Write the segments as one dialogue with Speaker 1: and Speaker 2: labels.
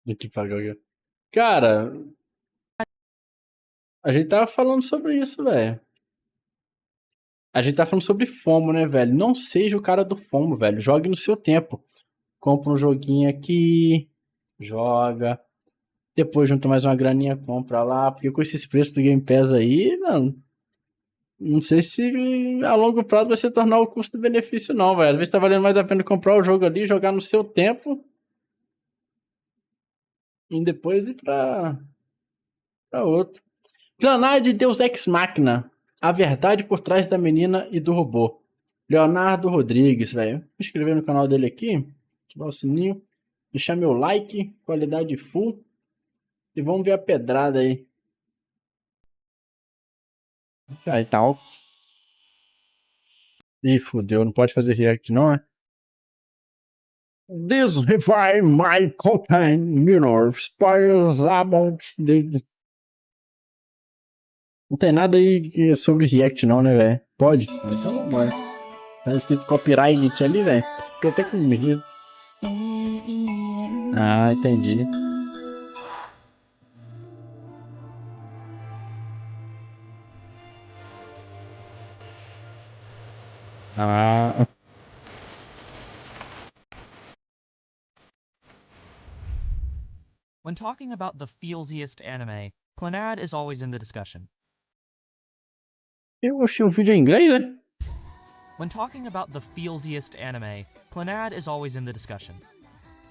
Speaker 1: Do que pagar o Cara, a gente tava falando sobre isso, velho. A gente tá falando sobre FOMO, né, velho? Não seja o cara do FOMO, velho. Jogue no seu tempo. Compra um joguinho aqui, joga. Depois junta mais uma graninha, compra lá. Porque com esses preços do Game Pass aí, mano, não sei se a longo prazo vai se tornar o custo-benefício, não, velho. Às vezes tá valendo mais a pena comprar o jogo ali, jogar no seu tempo e depois ir pra outro. Planar de Deus Ex Machina. A verdade por trás da menina e do robô. Leonardo Rodrigues, velho. Vou inscrever no canal dele aqui. Ativar o sininho. Deixar meu like. Qualidade full. E vamos ver a pedrada aí. Aí tá. Ih, fudeu. Não pode fazer react não, é? This revive my content, spires about the... Não tem nada aí sobre react não, né, velho? Pode? Então, bora. Tá escrito copyright ali, velho. Fiquei até com medo. Ah, entendi. Ah,
Speaker 2: When talking about the feelsiest anime, Clannad is always in the discussion.
Speaker 1: eu achei um vídeo em inglês, né?
Speaker 2: When talking about the feelsiest anime, Clannad is always in the discussion.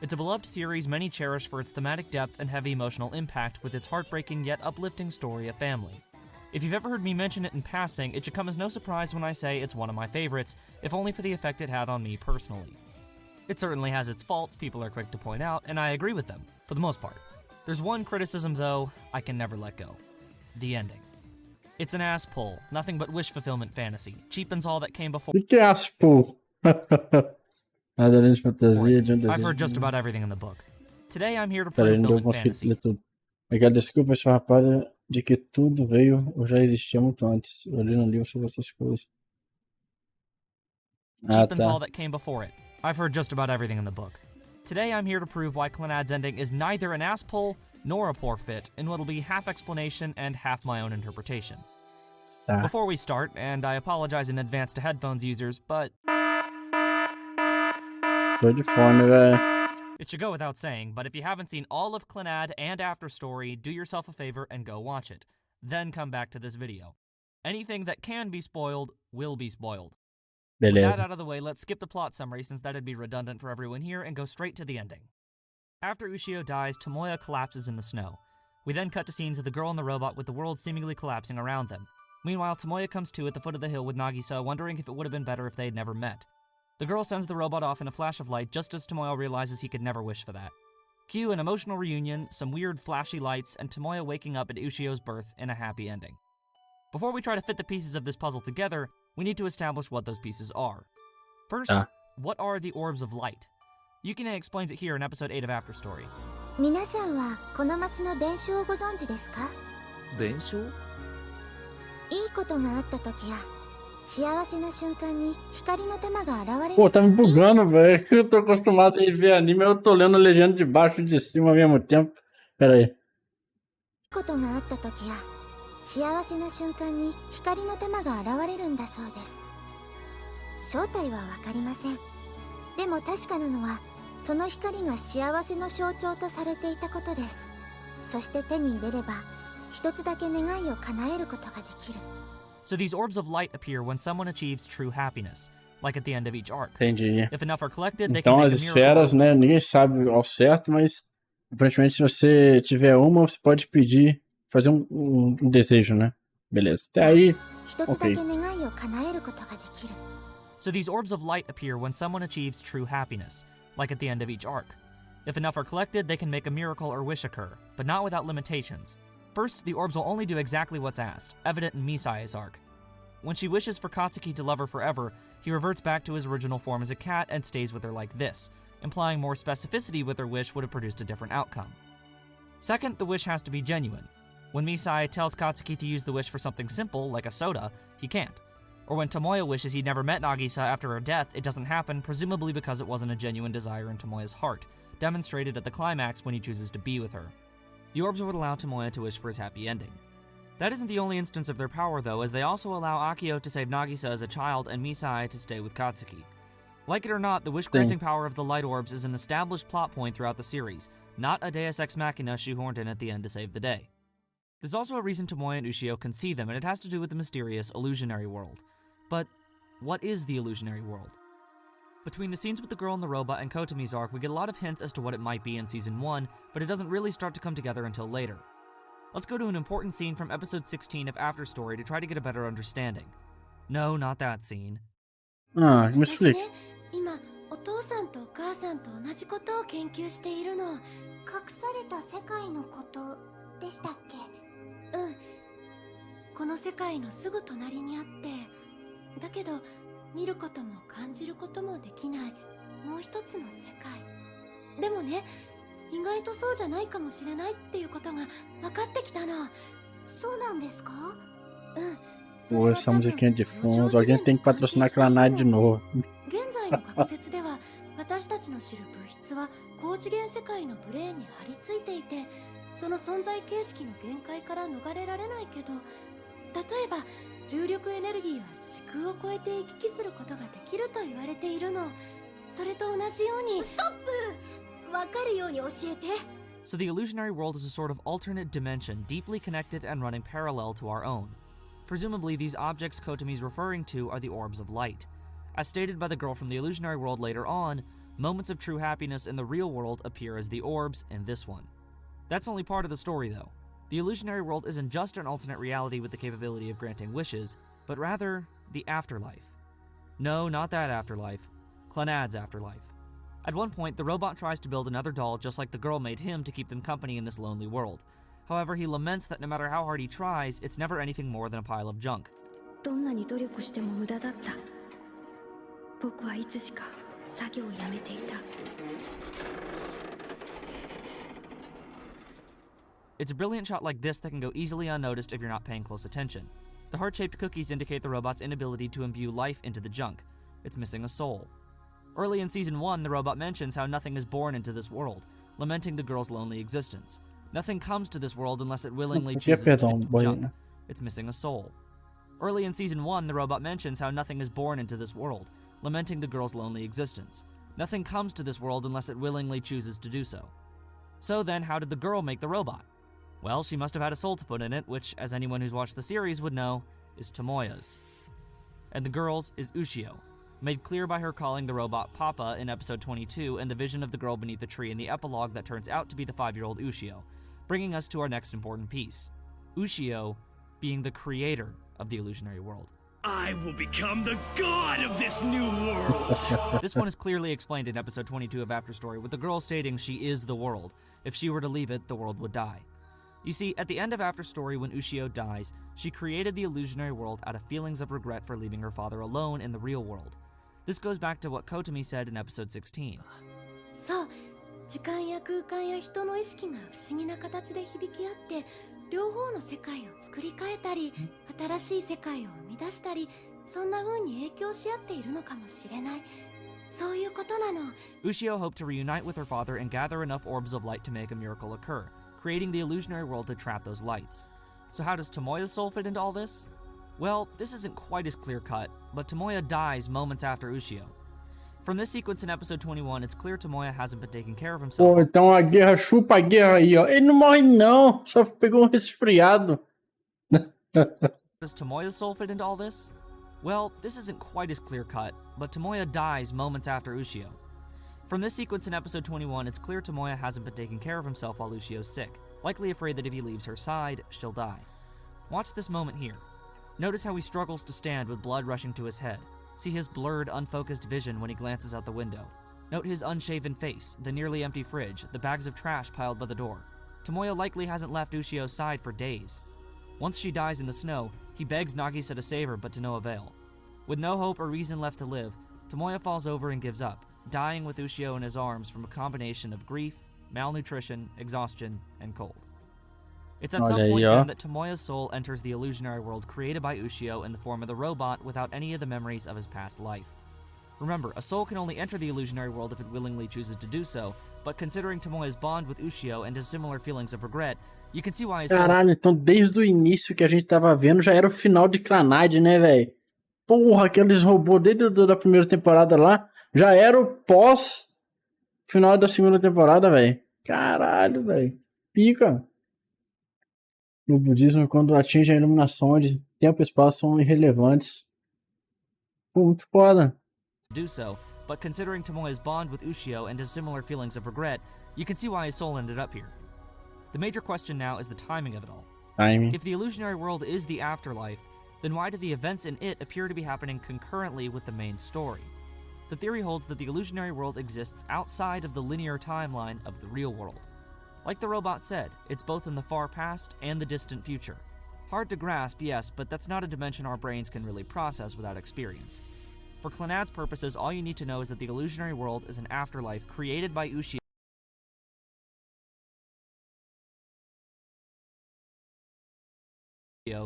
Speaker 2: It's a beloved series many cherish for its thematic depth and heavy emotional impact with its heartbreaking yet uplifting story of family. If you've ever heard me mention it in passing, it should come as no surprise when I say it's one of my favorites, if only for the effect it had on me personally. It certainly has its faults people are quick to point out, and I agree with them, for the most part. There's one criticism, though, I can never let go. The ending. It's an ass pull, nothing but wish fulfillment fantasy, cheapens all that came before.
Speaker 1: O que é aspo? Nada além de fantasia, de um
Speaker 2: I've
Speaker 1: desejo.
Speaker 2: heard just about everything in the book. Today I'm here to
Speaker 1: Peraí,
Speaker 2: prove
Speaker 1: não deu
Speaker 2: fulfillment
Speaker 1: conseguir
Speaker 2: fantasy.
Speaker 1: ler tudo. Aquela desculpa esfarrapada de que tudo veio ou já existia muito antes. Eu li no livro sobre essas coisas. Ah,
Speaker 2: Cheapens
Speaker 1: tá.
Speaker 2: all that came before it. I've heard just about everything in the book. Today I'm here to prove why Clannad's ending is neither an ass pull nor a poor fit, in what'll be half explanation and half my own interpretation.
Speaker 1: Tá.
Speaker 2: Before we start, and I apologize in advance to headphones users, but
Speaker 1: Tô de fone, velho.
Speaker 2: it should go without saying, but if you haven't seen all of Clannad and After Story, do yourself a favor and go watch it. Then come back to this video. Anything that can be spoiled will be spoiled. With that
Speaker 1: Beleza.
Speaker 2: out of the way, let's skip the plot summary since that'd be redundant for everyone here and go straight to the ending. After Ushio dies, Tomoya collapses in the snow. We then cut to scenes of the girl and the robot with the world seemingly collapsing around them. Meanwhile, Tomoya comes to at the foot of the hill with Nagisa, wondering if it would have been better if they had never met. The girl sends the robot off in a flash of light just as Tomoya realizes he could never wish for that. Cue an emotional reunion, some weird flashy lights, and Tomoya waking up at Ushio's birth in a happy ending. Before we try to fit the pieces of this puzzle together, we need to establish what those pieces are. First, what are the orbs of light? Yukine explains it here in episode 8 of After Story.
Speaker 3: 皆さんはこの町の伝承をご存知ですか？
Speaker 4: 伝承？
Speaker 3: いいことがあった時や幸せな瞬間に光の玉が現れる。
Speaker 1: Pô, tá me bugando, velho. Eu tô acostumado a ver anime, eu tô lendo a legenda de baixo e de cima ao mesmo tempo. Pera aí.
Speaker 3: いいことがあった時や幸せな瞬間に光の玉が現れるんだそうです。正体はわかりません。でも確かなのはその光が幸せの象徴とされていたことです。そして手に入れれば一つだけ願いを叶えることができる。
Speaker 2: So these orbs of light appear when someone achieves true happiness, like at the end of each arc.
Speaker 1: Entendi.
Speaker 2: If enough are collected, they
Speaker 1: Então
Speaker 2: can
Speaker 1: as
Speaker 2: make a miracle.
Speaker 1: esferas, né? Ninguém sabe ao certo, mas aparentemente se você tiver uma, você pode pedir, fazer um desejo, né? Beleza. Até aí,
Speaker 3: 一つだけ願いを叶えることができる。
Speaker 2: So these orbs of light appear when someone achieves true happiness, like at the end of each arc. If enough are collected, they can make a miracle or wish occur, but not without limitations. First, the orbs will only do exactly what's asked, evident in Misai's arc. When she wishes for Katsuki to love her forever, he reverts back to his original form as a cat and stays with her like this, implying more specificity with her wish would have produced a different outcome. Second, the wish has to be genuine. When Misai tells Katsuki to use the wish for something simple, like a soda, he can't. Or when Tomoya wishes he'd never met Nagisa after her death, it doesn't happen, presumably because it wasn't a genuine desire in Tomoya's heart, demonstrated at the climax when he chooses to be with her. The orbs would allow Tomoya to wish for his happy ending. That isn't the only instance of their power though, as they also allow Akio to save Nagisa as a child and Misai to stay with Katsuki. Like it or not, the wish-granting power of the light orbs is an established plot point throughout the series, not a deus ex machina shoehorned in at the end to save the day. There's also a reason Tomoya and Ushio can see them, and it has to do with the mysterious illusionary world. But what is the illusionary world? Between the scenes with the girl and the robot and Kotomi's arc, we get a lot of hints as to what it might be in Season 1, but it doesn't really start to come together until later. Let's go to an important scene from Episode 16 of After Story to try to get a better understanding. No, not that scene.
Speaker 1: Ah, me explique.
Speaker 3: 今お父さんとお母さんと同じことを研究しているの。隠された世界のことでしたっけ？うん。この世界のすぐ隣にあって、だけど見ることも感じることもできないもう一つの世界。でもね、意外とそうじゃないかもしれないっていうことが分かってきたの。そうなんですか？うん。
Speaker 1: Pô, essa musiquinha de fundo, alguém tem que patrocinar aquela Nike de novo.
Speaker 3: 現在の学説では私たちの知る物質は高次元世界のブレーンに張り付いていて、その存在形式の限界から逃れられないけど、例えば重力エネルギーは時空を超えて行き来することができると言われているの。それと同じようにストップ！わかるように教えて。
Speaker 2: So the illusionary world is a sort of alternate dimension, deeply connected and running parallel to our own. Presumably, these objects Kotomi's referring to are the orbs of light. As stated by the girl from the illusionary world later on, moments of true happiness in the real world appear as the orbs in this one. That's only part of the story though. The illusionary world isn't just an alternate reality with the capability of granting wishes, but rather the afterlife. No, not that afterlife. Clannad's afterlife. At one point, the robot tries to build another doll just like the girl made him to keep them company in this lonely world. However, he laments that no matter how hard he tries, it's never anything more than a pile of junk.
Speaker 3: どんなに努力しても無駄だった。僕はいつしか作業をやめていた。
Speaker 2: It's a brilliant shot like this that can go easily unnoticed if you're not paying close attention. The heart-shaped cookies indicate the robot's inability to imbue life into the junk. It's missing a soul. Early in Season 1, the robot mentions how nothing is born into this world, lamenting the girl's lonely existence. Nothing comes to this world unless it willingly chooses to do junk. It's missing a soul. Early in Season 1, the robot mentions how nothing is born into this world, lamenting the girl's lonely existence. Nothing comes to this world unless it willingly chooses to do so. So then, how did the girl make the robot? Well, she must have had a soul to put in it, which, as anyone who's watched the series would know, is Tomoya's. And the girl's is Ushio, made clear by her calling the robot Papa in episode 22 and the vision of the girl beneath the tree in the epilogue that turns out to be the 5-year-old Ushio, bringing us to our next important piece. Ushio being the creator of the illusionary world.
Speaker 4: I will become the god of this new world!
Speaker 2: This one is clearly explained in episode 22 of After Story, with the girl stating she is the world. If she were to leave it, the world would die. You see, at the end of After Story, when Ushio dies, she created the illusionary world out of feelings of regret for leaving her father alone in the real world. This goes back to what Kotomi said in episode 16.
Speaker 3: そう、時間や空間や人の意識が不思議な形で響き合って、両方の世界を作り変えたり、新しい世界を生み出したり、そんな風に影響し合っているのかもしれない。そういうことなの。
Speaker 2: Ushio hoped to reunite with her father and gather enough orbs of light to make a miracle occur, creating the illusionary world to trap those lights. So how does Tomoya's soul fit into all this? Well, this isn't quite as clear-cut, but Tomoya dies moments after Ushio. From this sequence in episode 21, it's clear Tomoya hasn't been taking care of himself.
Speaker 1: Pô, então a guerra chupa a guerra aí, ó. Ele não morre não, só pegou resfriado.
Speaker 2: Does Tomoya's soul fit into all this? Well, this isn't quite as clear-cut, but Tomoya dies moments after Ushio. From this sequence in episode 21, it's clear Tomoya hasn't been taking care of himself while Ushio's sick, likely afraid that if he leaves her side, she'll die. Watch this moment here. Notice how he struggles to stand with blood rushing to his head. See his blurred, unfocused vision when he glances out the window. Note his unshaven face, the nearly empty fridge, the bags of trash piled by the door. Tomoya likely hasn't left Ushio's side for days. Once she dies in the snow, he begs Nagisa to save her, but to no avail. With no hope or reason left to live, Tomoya falls over and gives up, dying with Ushio in his arms from a combination of grief, malnutrition, exhaustion, and cold. It's at some
Speaker 1: Olha aí,
Speaker 2: point
Speaker 1: ó.
Speaker 2: then that Tomoya's soul enters the illusionary world created by Ushio in the form of the robot without any of the memories of his past life. Remember, a soul can only enter the illusionary world if it willingly chooses to do so, but considering Tomoya's bond with Ushio and his similar feelings of regret, you can see why his soul
Speaker 1: Caralho, então desde o início que a gente tava vendo já era o final de Clannad, né, velho? Porra, aqueles robôs desde da primeira temporada lá, já era o pós-final da segunda temporada, velho. Caralho, velho. Pica. No budismo, quando atinge a iluminação, onde tempo e espaço são irrelevantes. Pô, muito foda.
Speaker 2: do so, but considering Tomoya's bond with Ushio and his similar feelings of regret, you can see why his soul ended up here. The major question now is the timing of it all.
Speaker 1: Timing.
Speaker 2: If the illusionary world is the afterlife, then why do the events in it appear to be happening concurrently with the main story? The theory holds that the illusionary world exists outside of the linear timeline of the real world. Like the robot said, it's both in the far past and the distant future. Hard to grasp, yes, but that's not a dimension our brains can really process without experience. For Clannad's purposes, all you need to know is that the illusionary world is an afterlife created by Ushio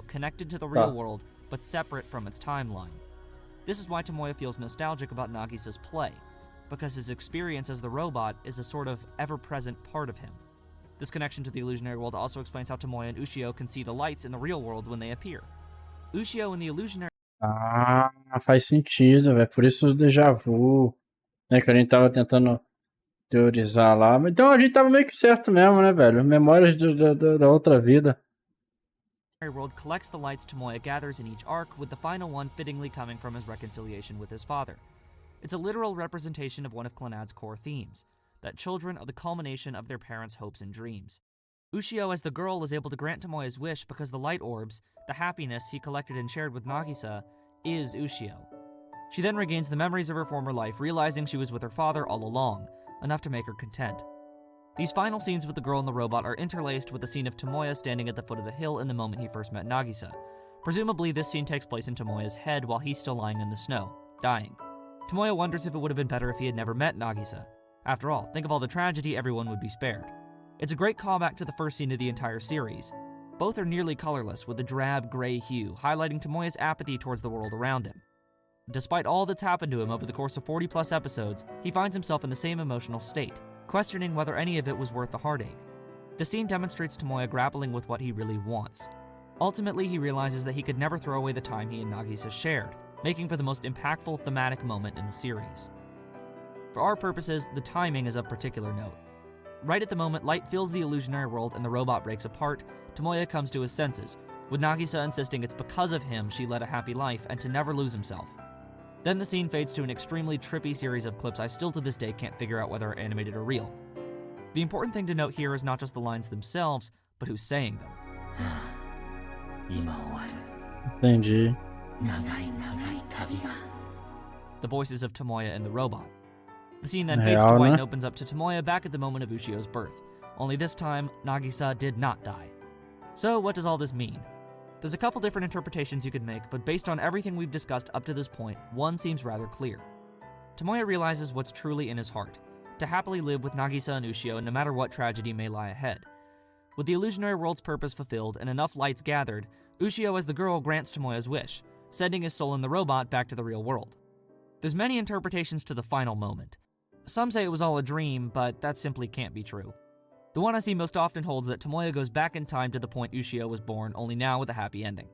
Speaker 2: connected to the real world, but separate from its timeline. This is why Tomoya feels nostalgic about Nagisa's play, because his experience as the robot is a sort of ever-present part of him. This connection to the illusionary world also explains how Tomoya and Ushio can see the lights in the real world when they appear. Ushio and the illusionary
Speaker 1: Ah, faz sentido, velho. Por isso os déjà vu, né? Que a gente tava tentando teorizar lá. Então a gente tava meio que certo mesmo, né, velho? Memórias da outra vida.
Speaker 2: world collects the lights Tomoya gathers in each arc, with the final one fittingly coming from his reconciliation with his father. It's a literal representation of one of Clannad's core themes, that children are the culmination of their parents' hopes and dreams. Ushio as the girl is able to grant Tomoya's wish because the light orbs, the happiness he collected and shared with Nagisa, is Ushio. She then regains the memories of her former life, realizing she was with her father all along, enough to make her content. These final scenes with the girl and the robot are interlaced with the scene of Tomoya standing at the foot of the hill in the moment he first met Nagisa. Presumably, this scene takes place in Tomoya's head while he's still lying in the snow, dying. Tomoya wonders if it would have been better if he had never met Nagisa. After all, think of all the tragedy, everyone would be spared. It's a great callback to the first scene of the entire series. Both are nearly colorless, with a drab gray hue, highlighting Tomoya's apathy towards the world around him. Despite all that's happened to him over the course of 40-plus episodes, he finds himself in the same emotional state, questioning whether any of it was worth the heartache. The scene demonstrates Tomoya grappling with what he really wants. Ultimately, he realizes that he could never throw away the time he and Nagisa shared, making for the most impactful thematic moment in the series. For our purposes, the timing is of particular note. Right at the moment light fills the illusionary world and the robot breaks apart, Tomoya comes to his senses, with Nagisa insisting it's because of him she led a happy life and to never lose himself. Then the scene fades to an extremely trippy series of clips I still to this day can't figure out whether are animated or real. The important thing to note here is not just the lines themselves, but who's saying them.
Speaker 1: Entendi.
Speaker 2: The voices of Tomoya and the robot. The scene then fades to white and opens up to Tomoya back at the moment of Ushio's birth. Only this time, Nagisa did not die. So what does all this mean? There's a couple different interpretations you could make, but based on everything we've discussed up to this point, one seems rather clear. Tomoya realizes what's truly in his heart, to happily live with Nagisa and Ushio no matter what tragedy may lie ahead. With the illusionary world's purpose fulfilled and enough lights gathered, Ushio as the girl grants Tomoya's wish, sending his soul and the robot back to the real world. There's many interpretations to the final moment. Some say it was all a dream, but that simply can't be true. The one I see most often holds that Tomoya goes back in time to the point Ushio was born, only now with a happy ending.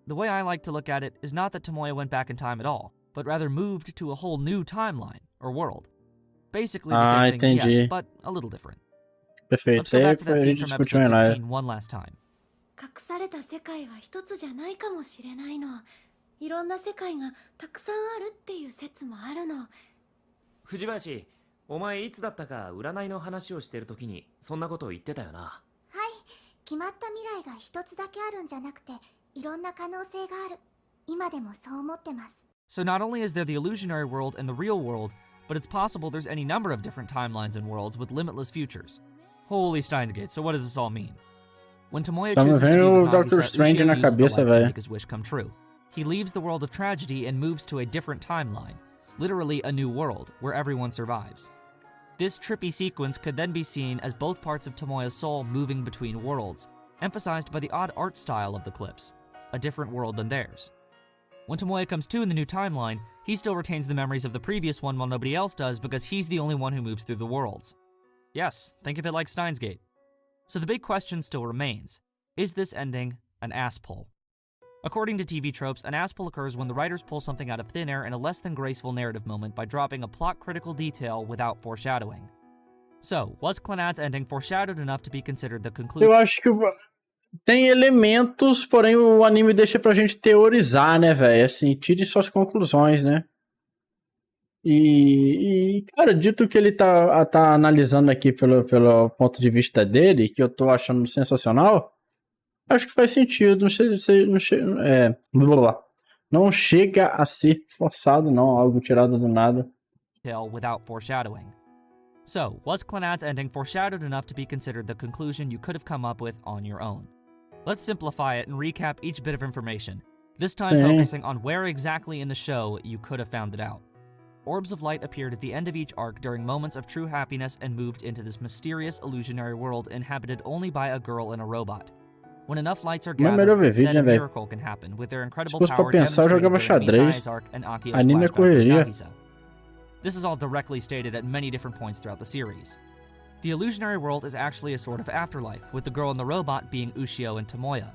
Speaker 2: The way I like to look at it is not that Tomoya went back in time at all, but rather moved to a whole new timeline, or world. Basically the same thing,
Speaker 1: entendi.
Speaker 2: yes, but a little different.
Speaker 1: Perfeito.
Speaker 2: Let's go
Speaker 1: Aí
Speaker 2: back to that
Speaker 1: a
Speaker 2: scene
Speaker 1: gente
Speaker 2: from
Speaker 1: discutiu
Speaker 2: episode
Speaker 1: em live.
Speaker 2: 16 one last time.
Speaker 3: 隠された世界は一つじゃないかもしれないの。いろんな世界がたくさんあるっていう説もあるの。
Speaker 5: 藤林、お前いつだったか占いの話をしてる時にそんなことを言ってたよな。
Speaker 3: はい、決まった未来が一つだけあるんじゃなくて、いろんな可能性がある。今でもそう思ってます。
Speaker 2: So not only is there the illusionary world and the real world, but it's possible there's any number of different timelines and worlds with limitless futures. Holy Steins Gate, so what does this all mean? When Tomoya
Speaker 1: Só me
Speaker 2: chooses to
Speaker 1: vem
Speaker 2: be
Speaker 1: o
Speaker 2: with
Speaker 1: Dr.
Speaker 2: Nagisa,
Speaker 1: Strange
Speaker 2: Ushio
Speaker 1: na
Speaker 2: uses the
Speaker 1: cabeça,
Speaker 2: lights to
Speaker 1: velho.
Speaker 2: make his wish come true. He leaves the world of tragedy and moves to a different timeline, literally a new world, where everyone survives. This trippy sequence could then be seen as both parts of Tomoya's soul moving between worlds, emphasized by the odd art style of the clips, a different world than theirs. When Tomoya comes to in the new timeline, he still retains the memories of the previous one while nobody else does because he's the only one who moves through the worlds. Yes, think of it like Steins Gate. So the big question still remains, is this ending an ass pull? According to TV tropes, an ass pull occurs when the writers pull something out of thin air in a less than graceful narrative moment by dropping a plot-critical detail without foreshadowing. So, was Clannad's ending foreshadowed enough to be considered the conclusion?
Speaker 1: Eu acho que tem elementos, porém o anime deixa pra gente teorizar, né, velho? Assim, tire suas conclusões, né? E, cara, dito que ele tá analisando aqui pelo ponto de vista dele, que eu tô achando sensacional, acho que faz sentido. Não chega a ser forçado, não, algo tirado do nada.
Speaker 2: Without foreshadowing. So, was Clannad's ending foreshadowed enough to be considered the conclusion you could have come up with on your own? Let's simplify it and recap each bit of information, this time focusing on where exactly in the show you could have found it out. Orbs of light appeared at the end of each arc during moments of true happiness and moved into this mysterious illusionary world inhabited only by a girl and a robot. When enough lights are gathered, instead a miracle can happen with their incredible power demonstrated during Misai's arc and Akiyo's flashback with Nagisa. This is all directly stated at many different points throughout the series. The illusionary world is actually a sort of afterlife, with the girl and the robot being Ushio and Tomoya.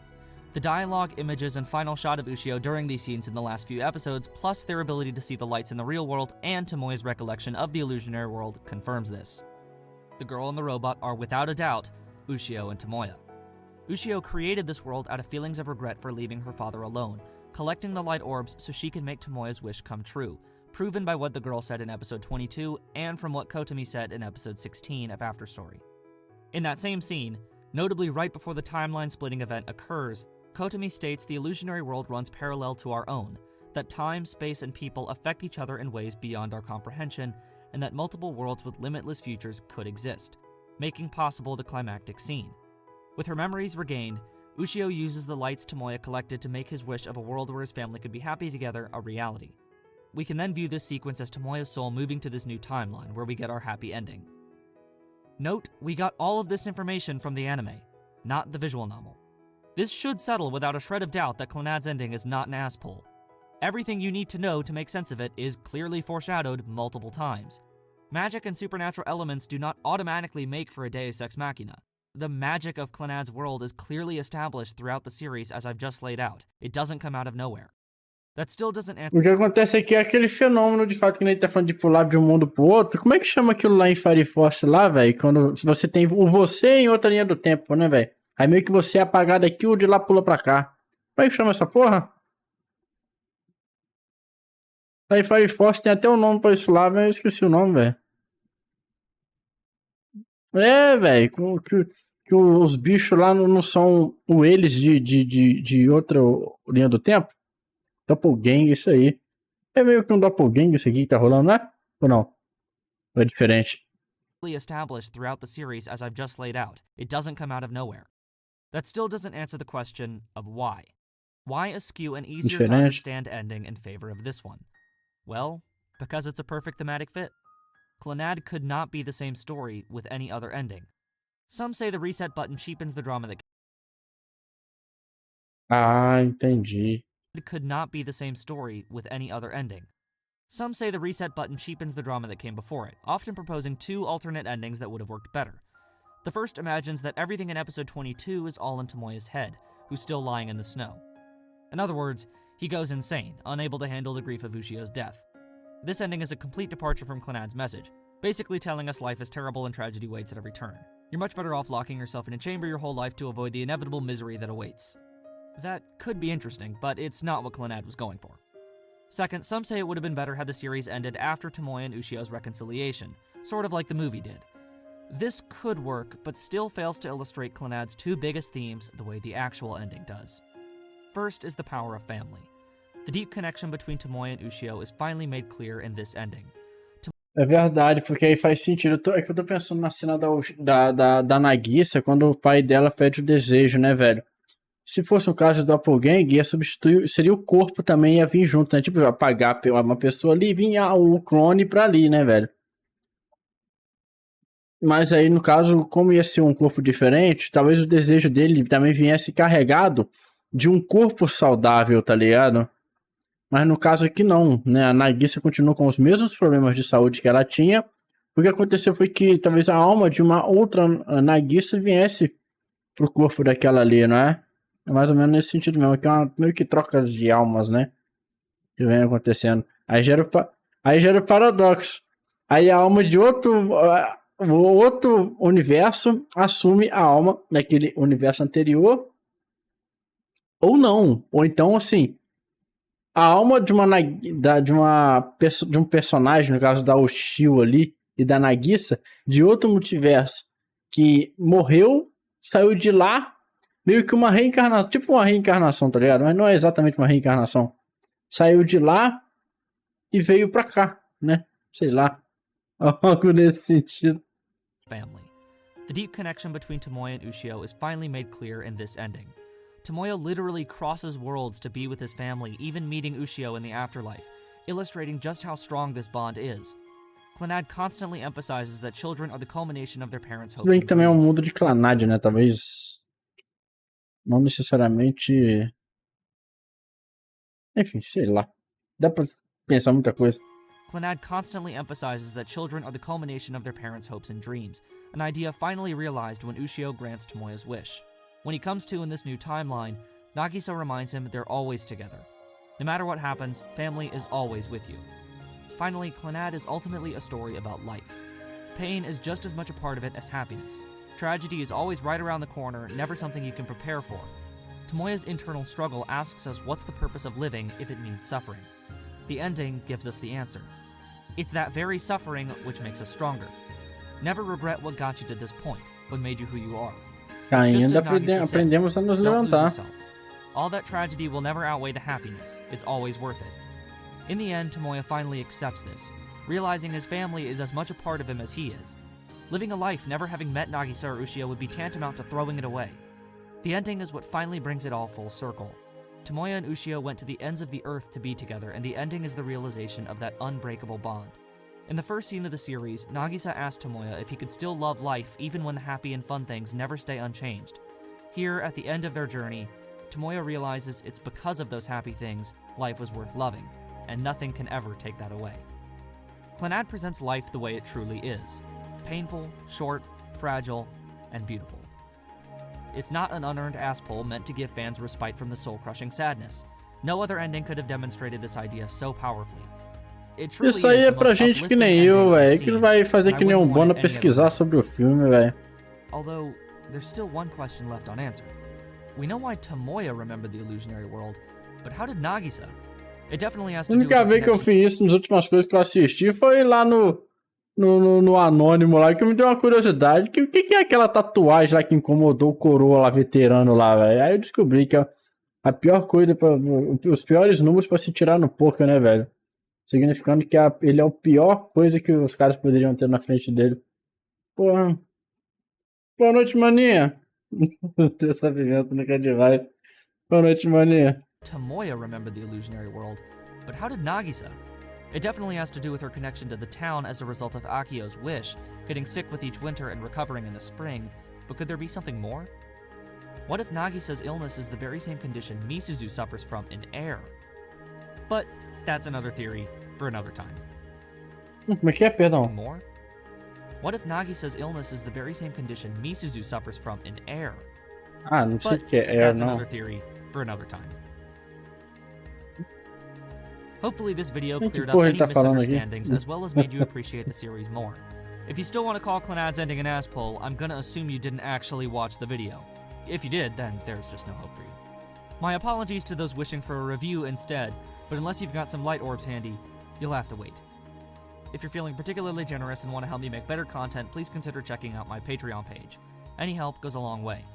Speaker 2: The dialogue, images, and final shot of Ushio during these scenes in the last few episodes, plus their ability to see the lights in the real world and Tomoya's recollection of the illusionary world confirms this. The girl and the robot are without a doubt Ushio and Tomoya. Ushio created this world out of feelings of regret for leaving her father alone, collecting the light orbs so she can make Tomoya's wish come true, proven by what the girl said in episode 22 and from what Kotomi said in episode 16 of Afterstory. In that same scene, notably right before the timeline splitting event occurs, Kotomi states the illusionary world runs parallel to our own, that time, space, and people affect each other in ways beyond our comprehension, and that multiple worlds with limitless futures could exist, making possible the climactic scene. With her memories regained, Ushio uses the lights Tomoya collected to make his wish of a world where his family could be happy together a reality. We can then view this sequence as Tomoya's soul moving to this new timeline, where we get our happy ending. Note, we got all of this information from the anime, not the visual novel. This should settle without a shred of doubt that Clannad's ending is not an ass pull. Everything you need to know to make sense of it is clearly foreshadowed multiple times. Magic and supernatural elements do not automatically make for a Deus Ex Machina. The magic of Clannad's world is clearly established throughout the series as I've just laid out. It doesn't come out of nowhere. That still doesn't answer...
Speaker 1: O que acontece aqui é aquele fenômeno, de fato, que a gente tá falando de pular de um mundo pro outro. Como é que chama aquilo lá em Fire Force lá, velho? Quando você tem o você em outra linha do tempo, né, velho? Aí meio que você é apagado aqui, o de lá pula pra cá. Como é que chama essa porra? Aí Fire Force tem até um nome pra isso lá, mas eu esqueci o nome, velho. É, velho, que os bichos lá não são eles de outra linha do tempo. Doppelganger, isso aí. É meio que um doppelganger isso aqui que tá rolando, né? Ou não? Ou é diferente?
Speaker 2: Established throughout the series as I've just laid out. It doesn't come out of nowhere. That still doesn't answer the question of why. Why eschew an easier to understand ending in favor of this one? Well, because it's a perfect thematic fit. Clannad could not be the same story with any other ending. Some say the reset button cheapens the drama that...
Speaker 1: Ah, entendi.
Speaker 2: It could not be the same story with any other ending. Some say the reset button cheapens the drama that came before it, often proposing two alternate endings that would have worked better. The first imagines that everything in episode 22 is all in Tomoya's head, who's still lying in the snow. In other words, he goes insane, unable to handle the grief of Ushio's death. This ending is a complete departure from Clannad's message, basically telling us life is terrible and tragedy waits at every turn. You're much better off locking yourself in a chamber your whole life to avoid the inevitable misery that awaits. That could be interesting, but it's not what Clannad was going for. Second, some say it would have been better had the series ended after Tomoya and Ushio's reconciliation, sort of like the movie did. This could work, but still fails to illustrate Clannad's two biggest themes the way the actual ending does. First is the power of family. The deep connection between Tomoya and Ushio is finally made clear in this ending.
Speaker 1: É verdade, porque aí faz sentido. É que eu tô pensando na cena da Nagisa, quando o pai dela pede o desejo, né, velho? Se fosse o caso do Doppelganger, ia substituir, seria o corpo também, ia vir junto, né? Tipo, apagar uma pessoa ali e vinha o clone pra ali, né, velho? Mas aí, no caso, como ia ser um corpo diferente, talvez o desejo dele também viesse carregado de um corpo saudável, tá ligado? Mas no caso aqui não, né? A Nagisa continuou com os mesmos problemas de saúde que ela tinha. O que aconteceu foi que talvez a alma de uma outra Nagisa viesse pro corpo daquela ali, não é? É mais ou menos nesse sentido mesmo, que é uma meio que troca de almas, né? Que vem acontecendo. Aí gera o paradoxo. Aí a alma de o outro universo assume a alma daquele universo anterior. Ou não. Ou então, assim, a alma de um personagem, no caso da Oshio ali, e da Nagisa, de outro multiverso, que morreu, saiu de lá, meio que uma reencarnação, tipo uma reencarnação, tá ligado? Mas não é exatamente uma reencarnação. Saiu de lá e veio pra cá, né? Sei lá. Algo nesse sentido.
Speaker 2: family. The deep connection between Tomoya and Ushio is finally made clear in this ending. Tomoya literally crosses worlds to be with his family, even meeting Ushio in the afterlife, illustrating just how strong this bond is. Clannad constantly emphasizes that children are the culmination of their parents'
Speaker 1: Se
Speaker 2: hopes
Speaker 1: bem
Speaker 2: and
Speaker 1: que também é um
Speaker 2: dreams.
Speaker 1: mundo de Clannad, né? Talvez não necessariamente... Enfim, sei lá. Dá pra pensar muita coisa.
Speaker 2: Clannad constantly emphasizes that children are the culmination of their parents' hopes and dreams, an idea finally realized when Ushio grants Tomoya's wish. When he comes to in this new timeline, Nagisa reminds him they're always together. No matter what happens, family is always with you. Finally, Clannad is ultimately a story about life. Pain is just as much a part of it as happiness. Tragedy is always right around the corner, never something you can prepare for. Tomoya's internal struggle asks us what's the purpose of living if it means suffering. The ending gives us the answer. It's that very suffering which makes us stronger. Never regret what got you to this point, what made you who you are. It's just
Speaker 1: Ainda
Speaker 2: as Nagisa said,
Speaker 1: aprendemos a nos
Speaker 2: don't lose
Speaker 1: levantar.
Speaker 2: yourself. All that tragedy will never outweigh the happiness. It's always worth it. In the end, Tomoya finally accepts this, realizing his family is as much a part of him as he is. Living a life never having met Nagisa or Ushio would be tantamount to throwing it away. The ending is what finally brings it all full circle. Tomoya and Ushio went to the ends of the earth to be together, and the ending is the realization of that unbreakable bond. In the first scene of the series, Nagisa asked Tomoya if he could still love life even when the happy and fun things never stay unchanged. Here, at the end of their journey, Tomoya realizes it's because of those happy things life was worth loving, and nothing can ever take that away. Clannad presents life the way it truly is: painful, short, fragile, and beautiful. It's not an unearned ass-pull meant to give fans respite from the soul-crushing sadness. No other ending could have demonstrated this idea so powerfully. It truly
Speaker 1: Isso aí
Speaker 2: is
Speaker 1: é
Speaker 2: the
Speaker 1: pra
Speaker 2: most
Speaker 1: gente que
Speaker 2: uplifting
Speaker 1: nem
Speaker 2: ending
Speaker 1: eu,
Speaker 2: I've
Speaker 1: velho. Que não
Speaker 2: seen,
Speaker 1: vai fazer
Speaker 2: and I
Speaker 1: que nem um
Speaker 2: wouldn't want
Speaker 1: Bono
Speaker 2: it any other
Speaker 1: pesquisar
Speaker 2: way.
Speaker 1: sobre o filme, velho.
Speaker 2: Although, there's still one question left unanswered. We know why Tomoya remembered the illusionary world, but how did Nagisa? It definitely has
Speaker 1: A
Speaker 2: to do with
Speaker 1: única
Speaker 2: the
Speaker 1: vez que eu
Speaker 2: connection.
Speaker 1: fiz isso nas últimas coisas que eu assisti foi lá no Anônimo lá, que me deu uma curiosidade. O que é aquela tatuagem lá que incomodou o coroa lá, veterano lá, velho? Aí eu descobri que a pior coisa, os piores números pra se tirar no poker, né, velho? Significando que ele é a pior coisa que os caras poderiam ter na frente dele. Porra. Boa noite, maninha. Teu sabimento nunca é demais. Boa noite, maninha.
Speaker 2: Tomoya remembered the illusionary world, but how did Nagisa? It definitely has to do with her connection to the town as a result of Akio's wish, getting sick with each winter and recovering in the spring, but could there be something more? What if Nagisa's illness is the very same condition Misuzu suffers from in Air? But that's another theory for another time.
Speaker 1: Como é que é, perdão?
Speaker 2: More? What if Nagisa's illness is the very same condition Misuzu suffers from in Air?
Speaker 1: Ah, não sei o
Speaker 2: But
Speaker 1: que é Air,
Speaker 2: that's
Speaker 1: não.
Speaker 2: another theory for another time. Hopefully this video
Speaker 1: Que
Speaker 2: cleared up
Speaker 1: porra
Speaker 2: any
Speaker 1: ele tá falando aqui?
Speaker 2: misunderstandings as well as made you appreciate the series more. If you still want to call Clannad's ending an ass-pull, I'm gonna assume you didn't actually watch the video. If you did, then there's just no hope for you. My apologies to those wishing for a review instead, but unless you've got some light orbs handy, you'll have to wait. If you're feeling particularly generous and want to help me make better content, please consider checking out my Patreon page. Any help goes a long way.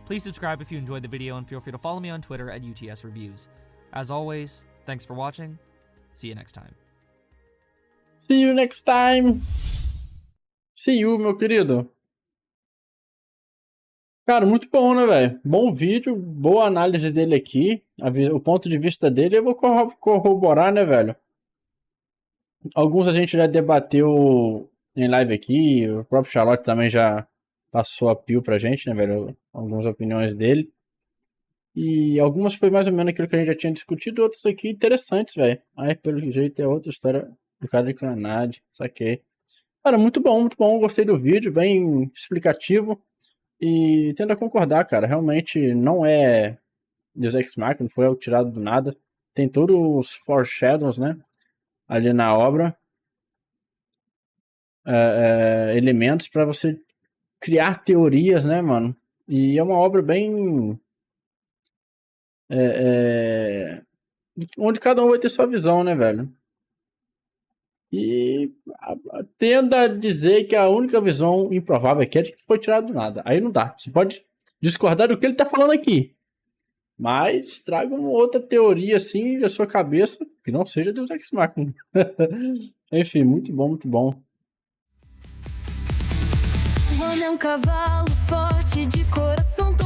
Speaker 2: Please subscribe if you enjoyed the video and feel free to follow me on Twitter at UTS Reviews. As always, thanks for watching. See you next time.
Speaker 1: See you next time. See you, meu querido. Cara, muito bom, né, velho? Bom vídeo, boa análise dele aqui. O ponto de vista dele eu vou corroborar, né, velho? Alguns a gente já debateu em live aqui. O próprio Charlotte também já passou a pio pra gente, né, velho? Algumas opiniões dele. E algumas foi mais ou menos aquilo que a gente já tinha discutido, outras aqui interessantes, velho. Aí, pelo jeito, é outra história do cara de Clanad, saquei. Cara, muito bom, gostei do vídeo, bem explicativo. E tendo a concordar, cara, realmente não é Deus Ex Machina, não foi algo tirado do nada. Tem todos os foreshadows, né, ali na obra. Elementos pra você criar teorias, né, mano? E é uma obra bem... onde cada um vai ter sua visão, né, velho? E tendo a dizer que a única visão improvável aqui é de que foi tirado do nada. Aí não dá. Você pode discordar do que ele tá falando aqui, mas traga uma outra teoria assim da sua cabeça que não seja Deus Ex Machina. Enfim, muito bom, muito bom.
Speaker 6: O homem é um cavalo forte de coração tão